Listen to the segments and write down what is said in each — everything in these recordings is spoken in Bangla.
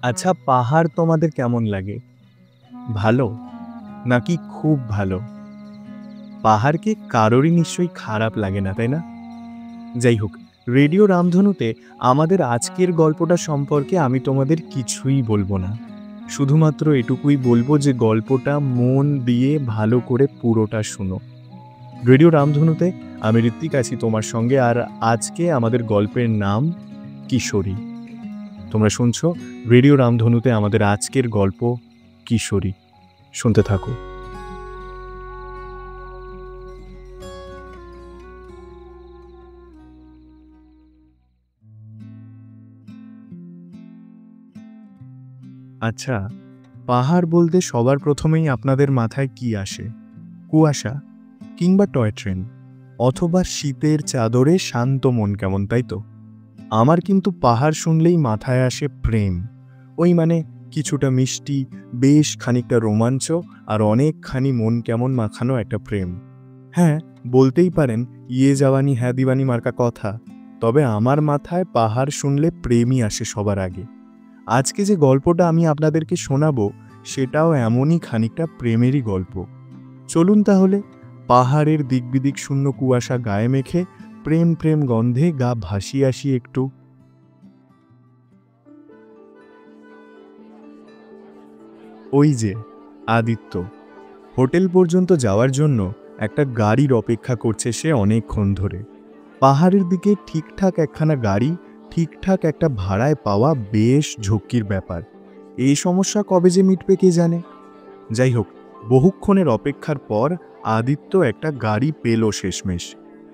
আচ্ছা, পাহাড় তোমাদের কেমন লাগে? ভালো নাকি খুব ভালো? পাহাড়কে কারোরই নিশ্চয়ই খারাপ লাগে না, তাই না? যাই হোক, রেডিও রামধনুতে আমাদের আজকের গল্পটা সম্পর্কে আমি তোমাদের কিছুই বলবো না। শুধুমাত্র এটুকুই বলবো যে গল্পটা মন দিয়ে ভালো করে পুরোটা শুনো। রেডিও রামধনুতে আমি ঋত্বিক আছি তোমার সঙ্গে, আর আজকে আমাদের গল্পের নাম কিশোরী। তোমরা শুনছো রেডিও রামধনুতে আমাদের আজকের গল্প কিশোরী। শুনতে থাকো। আচ্ছা, পাহাড় বলতে সবার প্রথমেই আপনাদের মাথায় কি আসে? কুয়াশা, কিংবা টয় ট্রেন, অথবা শীতের চাদরে শান্ত মন কেমন, তাই তো? আমার কিন্তু পাহাড় শুনলেই মাথায় আসে প্রেম। ওই মানে কিছুটা মিষ্টি, বেশ খানিকটা রোমাঞ্চ, আর অনেকখানি মন কেমন মাখানো একটা প্রেম। হ্যাঁ, বলতেই পারেন ইয়ে জাওয়ানি হ্যাঁ দিওয়ানি মার্কা কথা। তবে আমার মাথায় পাহাড় শুনলে প্রেমই আসে সবার আগে। আজকে যে গল্পটা আমি আপনাদেরকে শোনাবো সেটাও এমনই খানিকটা প্রেমেরই গল্প। চলুন তাহলে পাহাড়ের দিকবিদিক শূন্য কুয়াশা গায়ে মেখে প্রেম প্রেম গন্ধে গা ভাসিয়ে আসি একটু। ওই যে আদিত্য হোটেল পর্যন্ত যাওয়ার জন্য একটা গাড়ির অপেক্ষা করছে সে অনেকক্ষণ ধরে। পাহাড়ের দিকে ঠিকঠাক একখানা গাড়ি ঠিকঠাক একটা ভাড়ায় পাওয়া বেশ ঝক্কির ব্যাপার। এই সমস্যা কবে যে মিটবে কে জানে। যাই হোক, বহুক্ষণের অপেক্ষার পর আদিত্য একটা গাড়ি পেল শেষমেশ।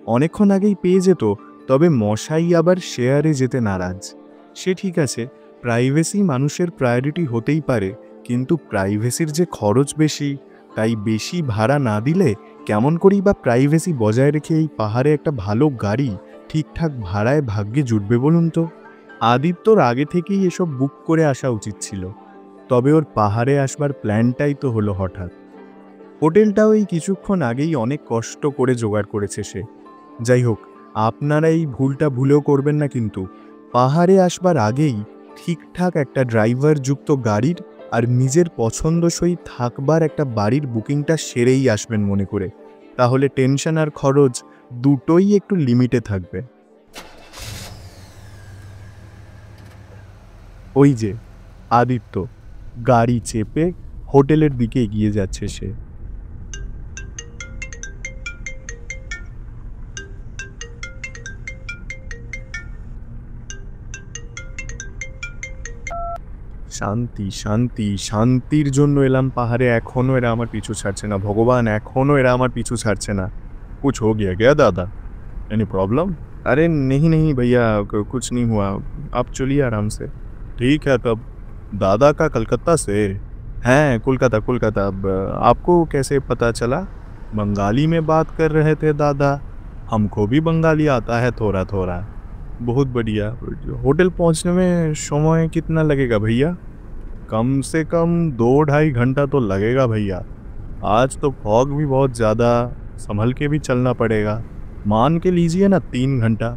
অনেকক্ষণ আগেই পেয়ে যেত, তবে মশাই আবার শেয়ারে যেতে নারাজ। সে ঠিক আছে, প্রাইভেসি মানুষের প্রায়োরিটি হতেই পারে, কিন্তু প্রাইভেসির যে খরচ বেশি, তাই বেশি ভাড়া না দিলে কেমন করেই বা প্রাইভেসি বজায় রেখে এই পাহাড়ে একটা ভালো গাড়ি ঠিকঠাক ভাড়ায় ভাগ্যে জুটবে বলুন তো? আদিত্যর আগে থেকেই এসব বুক করে আসা উচিত ছিল, তবে ওর পাহাড়ে আসবার প্ল্যানটাই তো হলো হঠাৎ। হোটেলটাও এই কিছুক্ষণ আগেই অনেক কষ্ট করে জোগাড় করেছে সে। যাই হোক, আপনারা এই ভুলটা ভুলেও করবেন না কিন্তু। পাহাড়ে আসবার আগেই ঠিকঠাক একটা ড্রাইভার যুক্ত গাড়ির আর নিজের পছন্দসই থাকবার একটা বাড়ির বুকিংটা সেরেই আসবেন মনে করে। তাহলে টেনশন আর খরচ দুটোই একটু লিমিটে থাকবে। ওই যে আদিত্য গাড়ি চেপে হোটেলের দিকে এগিয়ে যাচ্ছে সে। শান্তি শান্তি শান্তির জন্য এলাম পাহাড়ে, এখনো এরা আমার পিছু ছাড়ছে না। ভগবান, এখনো এরা আমার পিছু ছাড়ছে না। कुछ हो गया क्या दादा? Any problem? अरे नहीं नहीं भैया, कुछ नहीं हुआ। आप चलिए आराम से। ठीक है तब। दादा का कलकत्ता से? हैं, कोलकाता कोलकाता। अब आपको कैसे पता चला? बंगाली में बात कर रहे थे दादा। हमको भी बंगाली आता है थोड़ा थोड़ा। बहुत बढ़िया। होटल पहुंचने में समय कितना लगेगा भैया? कम से कम 2-2.5 घंटा तो लगेगा भैया। आज तो फॉग भी बहुत ज़्यादा, संभल के भी चलना पड़ेगा। मान के लीजिए ना 3 घंटा।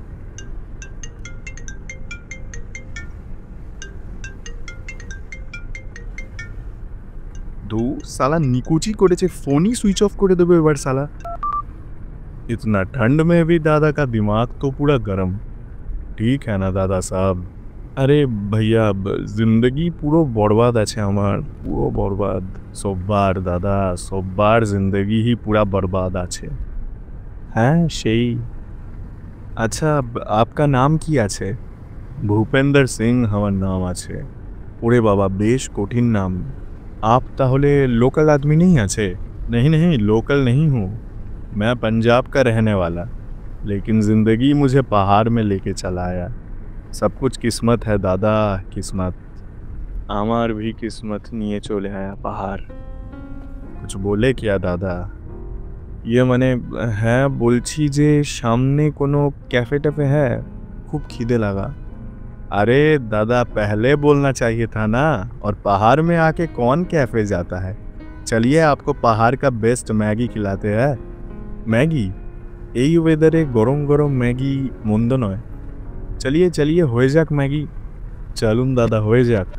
दो साला निकुची করেছে, फोन ही स्विच ऑफ করে দেবে এবার साला। इतना ठंड में भी दादा का दिमाग तो पूरा गर्म। ठीक है ना दादा साहब? अरे भैया, जिंदगी পুরো বরবাদ আছে আমার, পুরো বরবাদ। সববার দাদা, সববার জিন্দগি পুরা বরবাদ আছে। হ্যাঁ সেই। আচ্ছা, आपका नाम কি আছে? ভূপেন্দর সিং আমার নাম আছে। ওরে বাবা, বেশ কঠিন নাম। आप তাহলে लोकल आदमी नहीं আছে? नहीं नहीं, लोकल नहीं हूँ। मैं पंजाब का रहने वाला, लेकिन ज़िंदगी मुझे पहाड़ में लेके चला आया। सब कुछ किस्मत है दादा, किस्मत। আমার भी किस्मत নিয়ে চলে आया पहाड़। कुछ बोले क्या दादा? ইয়ে মানে, হ্যাঁ বলছি যে সামনে কোনো ক্যাফে ট্যাফে है? खूब খিদে লাগা। अरे दादा, पहले बोलना चाहिए था ना। और पहाड़ में आके कौन कैफे जाता है? चलिए आपको पहाड़ का बेस्ट मैगी खिलाते हैं। मैगी? এই ওয়েদারে গরম গরম ম্যাগি মন্দ নয়। চালিয়ে চালিয়ে হয়ে যাক ম্যাগি। চলুন দাদা, হয়ে যাক।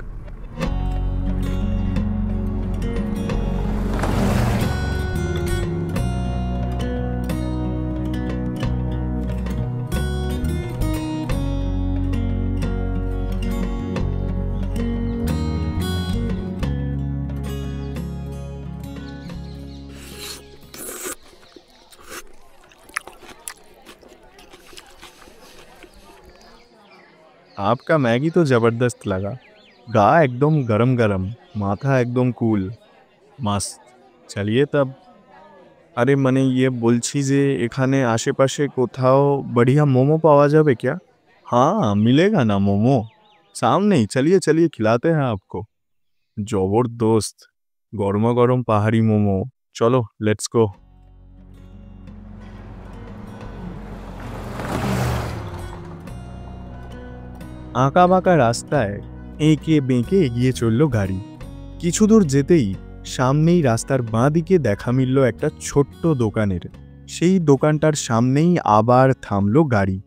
आपका मैगी तो जबरदस्त लगा। गा एकदम गरम गरम, माथा एकदम कूल, मस्त। चलिए तब। আরে মানে বলছি যে এখানে আশেপাশে কোথাও बढ़िया मोमो पावा যাবে क्या? हाँ मिलेगा ना मोमो, सामने ही। चलिए चलिए, खिलाते हैं आपको। জবরদস্ত গরমা গরম পাহাড়ি মোমো। চলো, লেটস গো। আঁকা বাঁকা রাস্তায় এঁকে বেঁকে এগিয়ে চলল গাড়ি। কিছু দূর যেতেই সামনেই রাস্তার বাঁ দিকে দেখা মিলল একটা ছোট্ট দোকানের। সেই দোকানটার সামনেই আবার থামলো গাড়ি।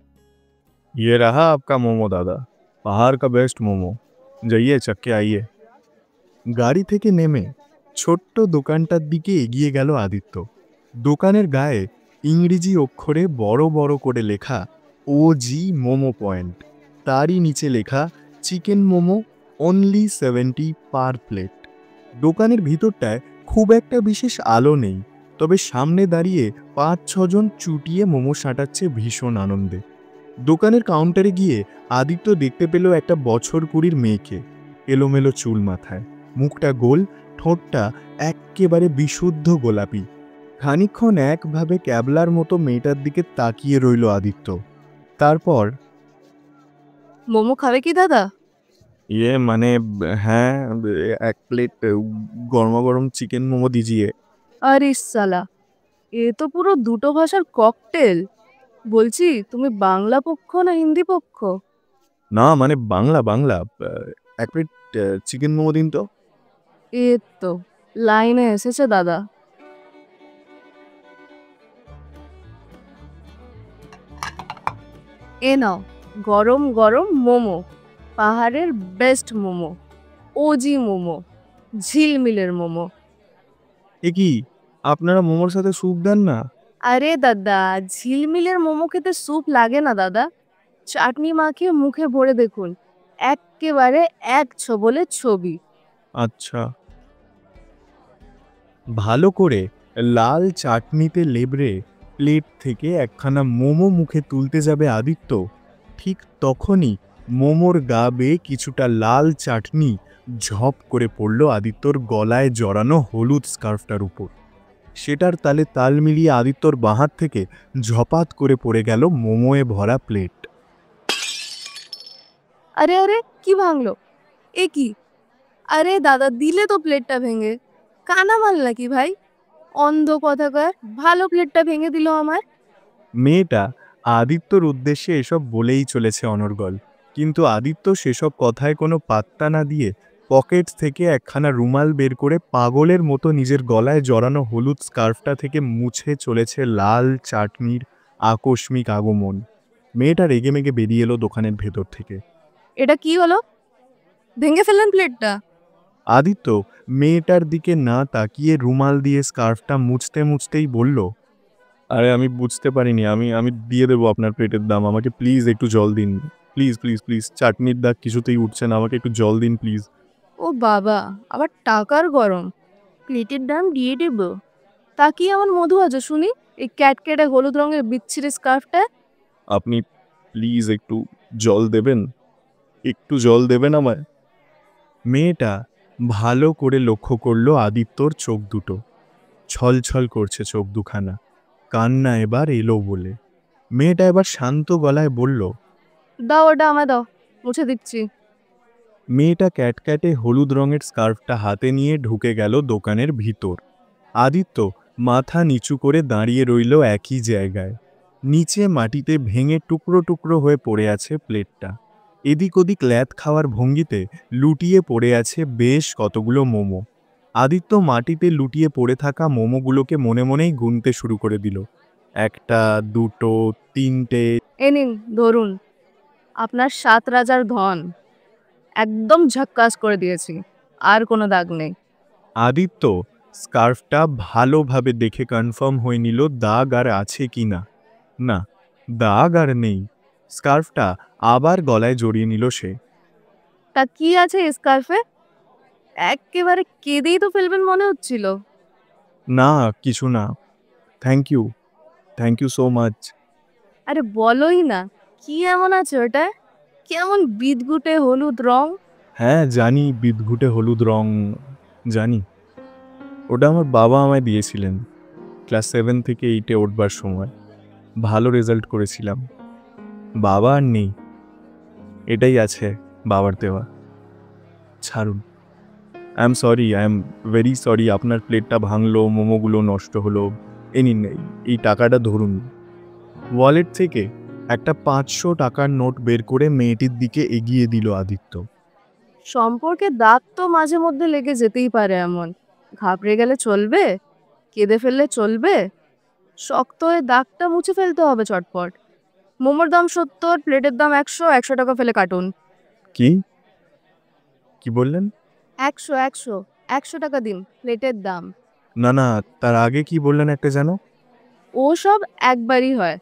ये रहा आपका मोमो दादा, पहाड़ का बेस्ट मोमो, जाइए चक्के आइए। গাড়ি থেকে নেমে ছোট্ট দোকানটার দিকে এগিয়ে গেল আদিত্য। দোকানের গায়ে ইংরেজি অক্ষরে বড় বড় করে লেখা ওজি মোমো পয়েন্ট। তারই নিচে লেখা চিকেন মোমো অনলি 70 পার প্লেট। দোকানের ভিতরটায় খুব একটা বিশেষ আলো নেই, তবে সামনে দাঁড়িয়ে 5-6 জন চুটিয়ে মোমো সাঁটাচ্ছে ভীষণ আনন্দে। দোকানের কাউন্টারে গিয়ে আদিত্য দেখতে পেল একটা বছর 20-র মেয়েকে। এলোমেলো চুল মাথায়, মুখটা গোল, ঠোঁটটা এক্কেবারে বিশুদ্ধ গোলাপি। খানিকক্ষণ একভাবে ক্যাবলার মতো মেয়েটার দিকে তাকিয়ে রইল আদিত্য। তারপর, মোমো খাবে কি দাদা? মানে হ্যাঁ, 1 প্লেট গরমা গরম চিকেন মোমো দিজিয়ে। আরে সালা, এ তো পুরো দুটো ভাষার ককটেল। বলছি, তুমি বাংলা পক্ষ না হিন্দি পক্ষ? না মানে বাংলা বাংলা। 1 প্লেট চিকেন মোমো দিন তো। এ তো লাইনে এসেছে দাদা। এ নাও গরম গরম মোমো, পাহাড়ের বেস্ট মোমো, ওজি মোমো, ঝিলমিলের মোমো। এ কি, আপনারা মোমোর সাথে স্যুপ দেন না? আরে দাদা, ঝিলমিলের মোমো খেতে স্যুপ লাগে না দাদা। চাটনি মাখিয়ে মুখে ভরে দেখুন, এক্কেবারে এক ছোবলে ছবি। আচ্ছা। ভালো করে লাল চাটনিতে লেবড়ে প্লেট থেকে একখানা মোমো মুখে তুলতে যাবে আদিত্য, ঠিক তখনই মোমোর গা বেয়ে কিছুটা লাল চাটনি ঝপ করে পড়ল আদিত্যর গলায় জড়ানো হলুদ স্কার্ফটার উপর। সেটার তালে তাল মিলিয়ে আদিত্যর বাঁ হাত থেকে ঝপাত করে পড়ে গেল মোমোয়ে ভরা প্লেট। আরে আরে, কি ভাঙলো? এ কি? আরে দাদা, দিলে তো প্লেটটা ভেঙে। কানা মাল নাকি ভাই? অন্ধ কথাকার, ভালো প্লেটটা ভেঙে দিল আমার। মেয়েটা আদিত্যর উদ্দেশ্যে এসব বলেই চলেছে অনর্গল, কিন্তু আদিত্য সেসব কথায় কোনো পাত্তা না দিয়ে পকেট থেকে একখানা রুমাল বের করে পাগলের মতো নিজের গলায় জড়ানো হলুদ স্কার্ফটা থেকে মুছে চলেছে লাল চাটনির আকস্মিক আগমন। মেয়েটা রেগেমেগে বেরিয়ে এলো দোকানের ভেতর থেকে। এটা কি হলো? ভেঙে ফেললেন প্লেটটা? আদিত্য মেয়েটার দিকে না তাকিয়ে রুমাল দিয়ে স্কার্ফটা মুছতে মুছতেই বলল, আরে আমি বুঝতে পারিনি, আমি আমি দিয়ে দেবো আপনার প্লেটের দাম। আমাকে প্লিজ একটু জল দিন, প্লিজ প্লিজ প্লিজ। চাটনির দাগ কিছুতেই উঠছে না, আমাকে একটু জল দিন প্লিজ। ও বাবা, আবার টাকার গরম। প্লেটের দাম দিয়ে দেব? তা কি এমন মধু আছে শুনি এই ক্যাটকেটে হলুদ রঙের বিচ্ছিরি স্কার্ফটা? আপনি প্লিজ একটু জল দেবেন, একটু জল দেবেন আমায়। মেয়েটা ভালো করে লক্ষ্য করলো আদিত্যর চোখ দুটো। ছলছল করছে চোখ দুখানা, কান্না এবার এলো বলে। মেয়েটা এবার শান্ত গলায় বলল, দাও, ওটা আমায় দাও, মুছে দিচ্ছি। মেয়েটা ক্যাটক্যাটে হলুদ রঙের স্কার্ফটা হাতে নিয়ে ঢুকে গেল দোকানের ভিতর। আদিত্য মাথা নিচু করে দাঁড়িয়ে রইল একই জায়গায়। নিচে মাটিতে ভেঙে টুকরো টুকরো হয়ে পড়ে আছে প্লেটটা। এদিক ওদিক ল্যাদ খাওয়ার ভঙ্গিতে লুটিয়ে পড়ে আছে বেশ কতগুলো মোমো। আদিত্য মাটিতে লুটিয়ে পড়ে থাকা মোমোগুলোকে মনে মনেই গুনতে শুরু করে দিল। একটা, দুটো, তিনটে। এ নিন ধরুন আপনার 7 রাজার ধন। একদম ঝাক্কাস করে দিয়েছি, আর কোনো দাগ নেই। আদিত্য স্কার্ফটা ভালোভাবে দেখে কনফার্ম হয়ে নিল দাগ আর আছে কি না। না, দাগ আর নেই। স্কার্ফটা আবার গলায় জড়িয়ে নিল সে। তা কি আছে স্কার্ফে? একেবারে কেঁদেই তো ফেলবেন মনে হচ্ছিল। না, কিছু না। Thank you, thank you so much. আরে বলোই না, কি এমন আছে ওটায়? কেমন বিদঘুটে হলুদ রং। হ্যাঁ জানি, বিদঘুটে হলুদ রং জানি। ওটা আমার বাবা আমায় দিয়েছিলেন ক্লাস 7 থেকে 8-এ উঠবার সময়। ভালো রেজাল্ট করেছিলাম। বাবা আর নেই, এটাই আছে বাবার দেওয়া। ছাড়ুন, I am sorry, I am very sorry. আপনার প্লেটটা ভাঙলো, মোমোগুলো নষ্ট হলো। এই নিন, এই টাকাটা ধরুন। ওয়ালেট থেকে একটা 500 টাকার নোট বের করে মেয়েটির দিকে এগিয়ে দিল আদিত্য। সম্পর্কে দাগ তো মাঝে মধ্যে লেগে যেতেই পারে, এমন ঘাবড়ে গেলে চলবে? কেঁদে ফেললে চলবে? শক্ত হয়ে দাগটা মুছে ফেলতে হবে চটপট। মোমোর দাম 70, প্লেটের দাম 100, 100 টাকা ফেলে কাটুন। কি কি বললেন? 100, 100, 100 টাকা দিন প্লেটের দাম। না না, তার আগে কি বললেন একটা যেন? ও সব একবারই হয়।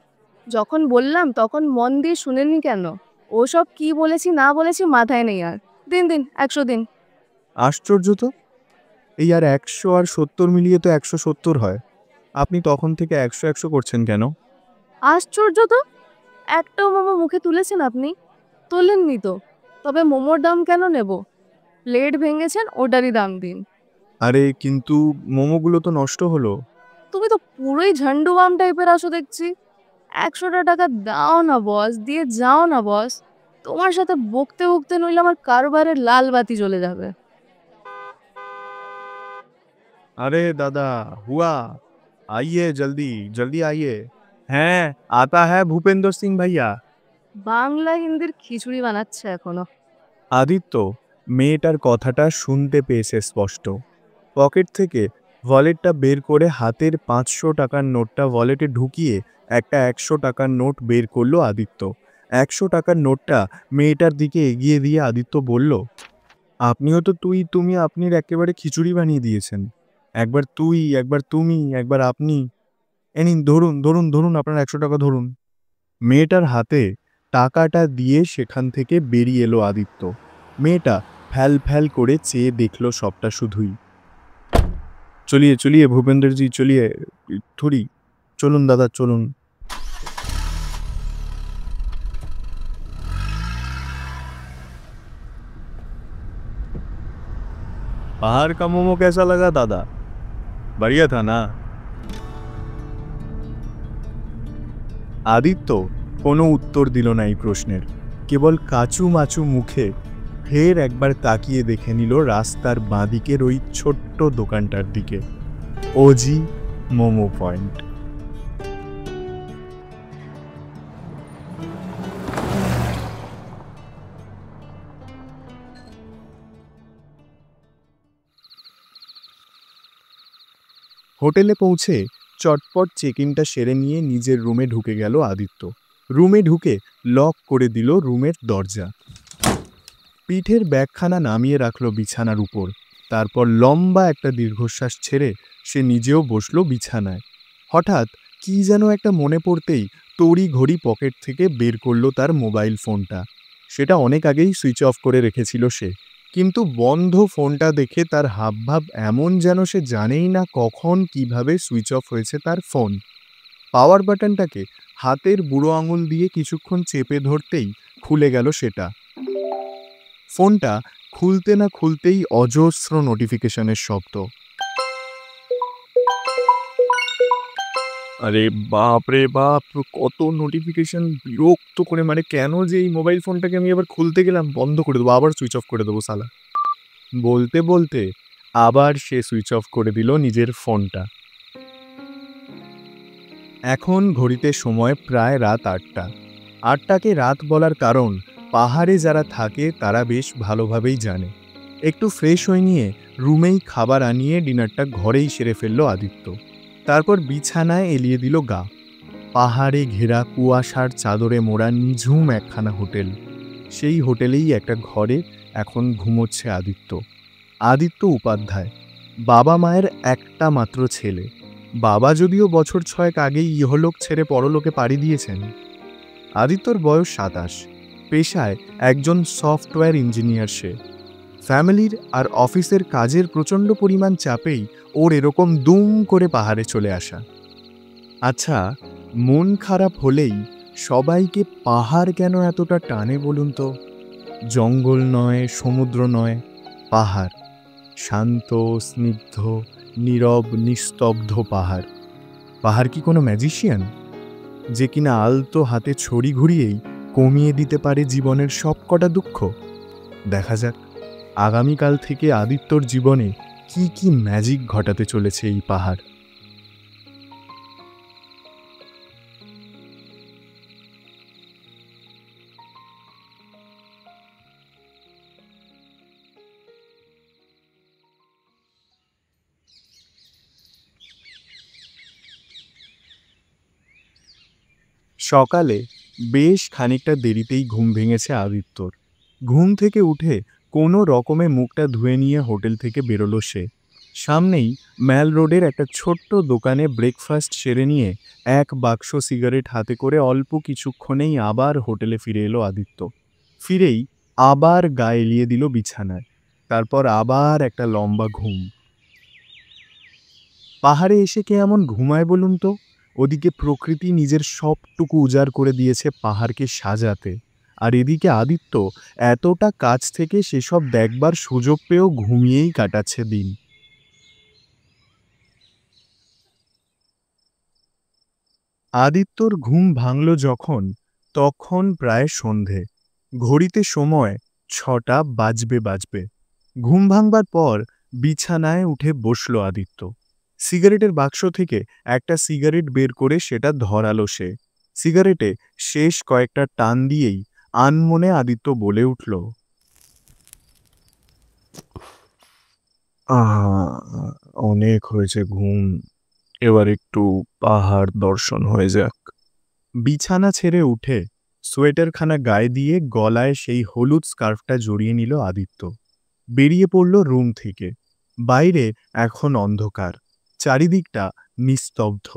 যখন বললাম তখন মন দিয়ে শুনেননি কেন? ও সব কি বলেছি না বলেছি মাথায় নেই আর। দিন দিন 100 দিন। আশ্চর্য তো, এই আর 100 আর 70 মিলিয়ে তো 170 হয়। আপনি তখন থেকে 100 100 করছেন কেন? আশ্চর্য তো, একটাও মোমো মুখে তুলেছেন আপনি? তোলেননি তো। তবে মোমোর দাম কেন নেব? প্লেট ভেঙেছেন, ওটারই দাম দিন। আরে কিন্তু মোমোগুলো তো নষ্ট হলো। তুমি তো পুরোই ঝান্ডুবাম টাইপের আসো দেখছি। 100টা টাকা দাও না বস, দিয়ে যাও না বস। তোমার সাথে বকতে বকতে নইলে আমার কারবারের লাল বাতি জ্বলে যাবে। अरे दादा, हुआ, आइए जल्दी जल्दी आइए। হ্যাঁ, आता है ভূপেন্দ্র সিং ভাইয়া। বাংলা হিন্দির খিচুড়ি বানাচ্ছে এখনো। আদিত্য মেয়েটার কথাটা শুনতে পেয়েছে স্পষ্ট। পকেট থেকে ওয়ালেটটা বের করে হাতের 500 টাকার নোটটা ওয়ালেটে ঢুকিয়ে একটা 100 টাকার নোট বের করলো আদিত্য। 100 টাকার নোটটা মেয়েটার দিকে এগিয়ে দিয়ে আদিত্য বলল, আপনিও তো তুই তুমি আপনির একেবারে খিচুড়ি বানিয়ে দিয়েছেন। একবার তুই, একবার তুমি, একবার আপনি। এ নিন, ধরুন ধরুন ধরুন, আপনার 100 টাকা ধরুন। মেয়েটার হাতে টাকাটা দিয়ে সেখান থেকে বেরিয়ে এলো আদিত্য। মেয়েটা ফ্যাল ফ্যাল করে চেয়ে দেখল সবটা শুধুই। চলিয়ে চলিয়ে ভূপেন্দ্রজি চলিয়ে, থুড়ি, চলুন দাদা চলুন। पहाड़ का मोमो कैसा लगा दादा? बढ़िया था ना? আদিত্য কোনো উত্তর দিল না এই প্রশ্নের। কেবল কাচু মাচু মুখে ফের একবার তাকিয়ে দেখে নিল রাস্তার বাঁদিকের ওই ছোট্ট দোকানটার দিকে, ওজি মোমো পয়েন্ট। হোটেলে পৌঁছে চটপট চেক ইনটা সেরে নিয়ে নিজের রুমে ঢুকে গেল আদিত্য। রুমে ঢুকে লক করে দিল রুমের দরজা। পিঠের ব্যাগখানা নামিয়ে রাখল বিছানার উপর। তারপর লম্বা একটা দীর্ঘশ্বাস ছেড়ে সে নিজেও বসল বিছানায়। হঠাৎ কি যেন একটা মনে পড়তেই তড়ি ঘড়ি পকেট থেকে বের করল তার মোবাইল ফোনটা। সেটা অনেক আগেই সুইচ অফ করে রেখেছিল সে, কিন্তু বন্ধ ফোনটা দেখে তার হাবভাব এমন যেন সে জানেই না কখন কিভাবে সুইচ অফ হয়েছে তার ফোন। পাওয়ার বাটনটাকে হাতের বুড়ো আঙুল দিয়ে কিছুক্ষণ চেপে ধরতেই খুলে গেল সেটা। ফোনটা খুলতে না খুলতেই অজস্র নোটিফিকেশনের শব্দ। আরে বাপ রে বাপ, কত নোটিফিকেশন! বিরক্ত করে, মানে কেন যে এই মোবাইল ফোনটাকে আমি আবার খুলতে গেলাম, বন্ধ করে দেবো, আবার সুইচ অফ করে দেবো শালা। বলতে বলতে আবার সে সুইচ অফ করে দিল নিজের ফোনটা। এখন ঘড়িতে সময় প্রায় রাত 8টা। 8টাকে রাত বলার কারণ পাহাড়ে যারা থাকে তারা বেশ ভালোভাবেই জানে। একটু ফ্রেশ হয়ে নিয়ে রুমেই খাবার আনিয়ে ডিনারটা ঘরেই সেরে ফেলল আদিত্য। তারপর বিছানায় এলিয়ে দিল গা। পাহাড়ে ঘেরা কুয়াশার চাদরে মোড়া নিঝুম একখানা হোটেল। সেই হোটেলেই একটা ঘরে এখন ঘুমোচ্ছে আদিত্য। আদিত্য উপাধ্যায়, বাবা মায়ের একটা মাত্র ছেলে। বাবা যদিও বছর 6 আগেই ইহলোক ছেড়ে পরলোকে পাড়ি দিয়েছেন। আদিত্যর বয়স 27, পেশায় একজন সফটওয়্যার ইঞ্জিনিয়ার সে। ফ্যামিলির আর অফিসের কাজের প্রচণ্ড পরিমাণ চাপেই ওর এরকম দুম করে পাহাড়ে চলে আসা। আচ্ছা, মন খারাপ হলেই সবাইকে পাহাড় কেন এতটা টানে বলুন তো? জঙ্গল নয়, সমুদ্র নয়, পাহাড়। শান্ত, স্নিগ্ধ, নীরব, নিস্তব্ধ পাহাড়। পাহাড় কি কোনো ম্যাজিশিয়ান, যে কিনা আলতো হাতে ছড়ি ঘুরিয়েই কমিয়ে দিতে পারে জীবনের সবকটা দুঃখ? দেখা যাক আগামীকাল থেকে আদিত্যর জীবনে কি কি ম্যাজিক ঘটাতে চলেছে এই পাহাড়। সকালে বেশ খানিকটা দেরিতেই ঘুম ভেঙেছে আদিত্যর। ঘুম থেকে উঠে কোনো রকমে মুখটা ধুয়ে নিয়ে হোটেল থেকে বেরোলো সে। সামনেই ম্যাল রোডের একটা ছোট্ট দোকানে ব্রেকফাস্ট সেরে নিয়ে এক বাক্স সিগারেট হাতে করে অল্প কিছুক্ষণেই আবার হোটেলে ফিরে এলো আদিত্য। ফিরেই আবার গা এলিয়ে দিল বিছানায়। তারপর আবার একটা লম্বা ঘুম। পাহাড়ে এসে কে এমন ঘুমায় বলুন তো? ওদিকে প্রকৃতি নিজের সবটুকু উজাড় করে দিয়েছে পাহাড়কে সাজাতে, আর এদিকে আদিত্য এতটা কাছ থেকে সেসব দেখবার সুযোগ পেয়েও ঘুমিয়েই কাটাচ্ছে দিন। আদিত্যর ঘুম ভাঙল যখন, তখন প্রায় সন্ধে। ঘড়িতে সময় 6টা বাজবে। ঘুম ভাঙবার পর বিছানায় উঠে বসল আদিত্য। সিগারেটের বাক্স থেকে একটা সিগারেট বের করে সেটা ধরালো সে। সিগারেটে শেষ কয়েকটা টান দিয়েই আনমনে আদিত্য বলে উঠল, অনেক হয়েছে ঘুম, এবার একটু পাহাড় দর্শন হয়ে যাক। বিছানা ছেড়ে উঠে সোয়েটারখানা গায়ে দিয়ে গলায় সেই হলুদ স্কার্ফটা জড়িয়ে নিল আদিত্য। বেরিয়ে পড়ল রুম থেকে। বাইরে এখন অন্ধকার, চারিদিকটা নিস্তব্ধ।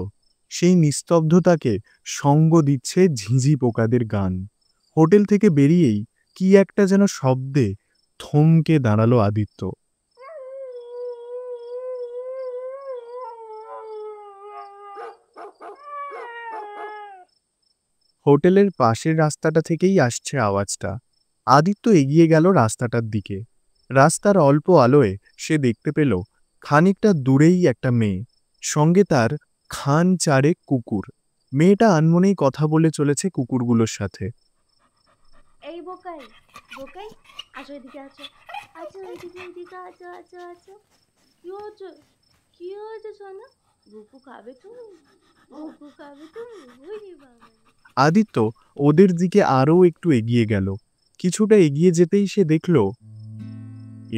সেই নিস্তব্ধতাকে সঙ্গ দিচ্ছে ঝিঁঝি পোকাদের গান। হোটেল থেকে বেরিয়েই কি একটা যেন শব্দে থমকে দাঁড়ালো আদিত্য। হোটেলের পাশের রাস্তাটা থেকেই আসছে আওয়াজটা। আদিত্য এগিয়ে গেল রাস্তাটার দিকে। রাস্তার অল্প আলোয় সে দেখতে পেল খানিকটা দূরেই একটা মেয়ে, সঙ্গে তার খান চারেক কুকুর। মেয়েটা আনমনেই কথা বলে চলেছে কুকুরগুলোর সাথে। এই বোকাই বোকাই, আসো এদিকে, আসো আচ্ছা এদিকে এদিকে, আচ্ছা আচ্ছা আচ্ছা। কি হচ্ছে কি হয়েছে সোনা? বুকু খাবে তুমি? বুকু খাবে তুমি? বুঝি বাবা। আদিত্য ওদের দিকে আরও একটু এগিয়ে গেল। কিছুটা এগিয়ে যেতেই সে দেখল,